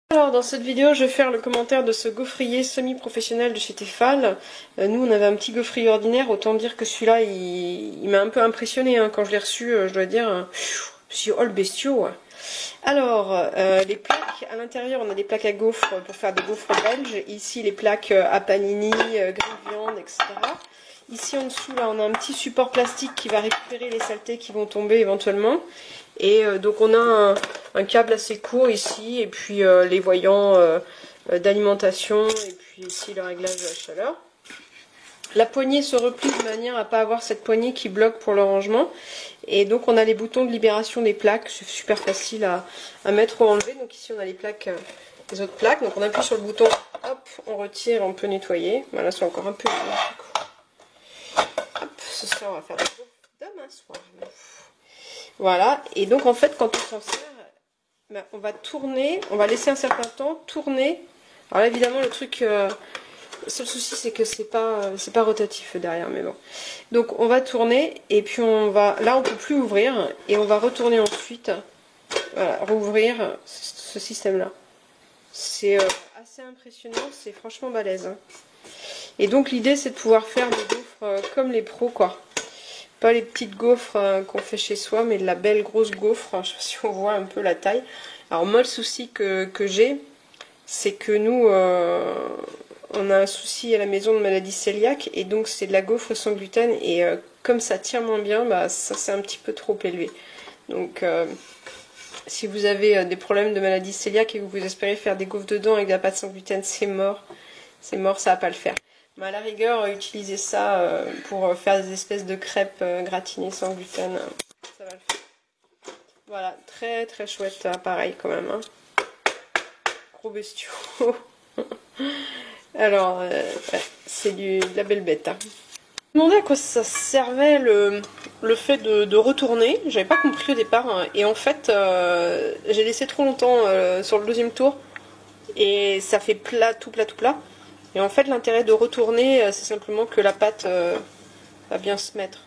Alors dans cette vidéo je vais faire le commentaire de ce gaufrier semi-professionnel de chez Tefal. Nous on avait un petit gaufrier ordinaire, autant dire que celui-là il m'a un peu impressionné hein. Quand je l'ai reçu, je dois dire, je suis oh le bestiau. Alors les plaques, à l'intérieur on a des plaques à gaufres pour faire des gaufres belges, ici les plaques à panini, grille viande, etc. Ici en dessous là on a un petit support plastique qui va récupérer les saletés qui vont tomber éventuellement. Et donc on a un câble assez court ici, et puis les voyants d'alimentation, et puis ici le réglage de la chaleur. La poignée se replie de manière à ne pas avoir cette poignée qui bloque pour le rangement. Et donc on a les boutons de libération des plaques, c'est super facile à mettre ou enlever. Donc ici on a les plaques, les autres plaques, donc on appuie sur le bouton, hop, on retire, on peut nettoyer. Voilà, c'est encore un peu lourd. Hop, ce soir on va faire des gaufres demain soir. Voilà, et donc en fait quand on s'en sert, ben, on va tourner, on va laisser un certain temps tourner. Alors là évidemment le truc, le seul souci c'est que c'est pas rotatif derrière, mais bon. Donc on va tourner et puis on va, là on peut plus ouvrir et on va retourner ensuite, voilà, rouvrir ce système là. C'est assez impressionnant, c'est franchement balèze. Hein. Et donc l'idée c'est de pouvoir faire des gaufres comme les pros quoi. Pas les petites gaufres qu'on fait chez soi, mais de la belle grosse gaufre. Je sais pas si on voit un peu la taille. Alors moi le souci que j'ai, c'est que nous, on a un souci à la maison de maladie cœliaque, et donc c'est de la gaufre sans gluten, et comme ça tient moins bien, bah ça c'est un petit peu trop élevé. Donc si vous avez des problèmes de maladie cœliaque et que vous espérez faire des gaufres dedans avec de la pâte sans gluten, c'est mort, ça va pas le faire. Mais à la rigueur, utiliser ça pour faire des espèces de crêpes gratinées sans gluten, ça va le faire. Voilà, très très chouette appareil quand même. Hein. Gros bestiaux. Alors, ouais, c'est de la belle bête. Hein. Je me demandais à quoi ça servait le fait de retourner. J'avais pas compris au départ. Hein. Et en fait, j'ai laissé trop longtemps sur le deuxième tour. Et ça fait plat, tout plat, tout plat. Et en fait, l'intérêt de retourner, c'est simplement que la pâte va bien se mettre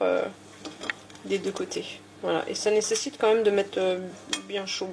des deux côtés. Voilà. Et ça nécessite quand même de mettre bien chaud.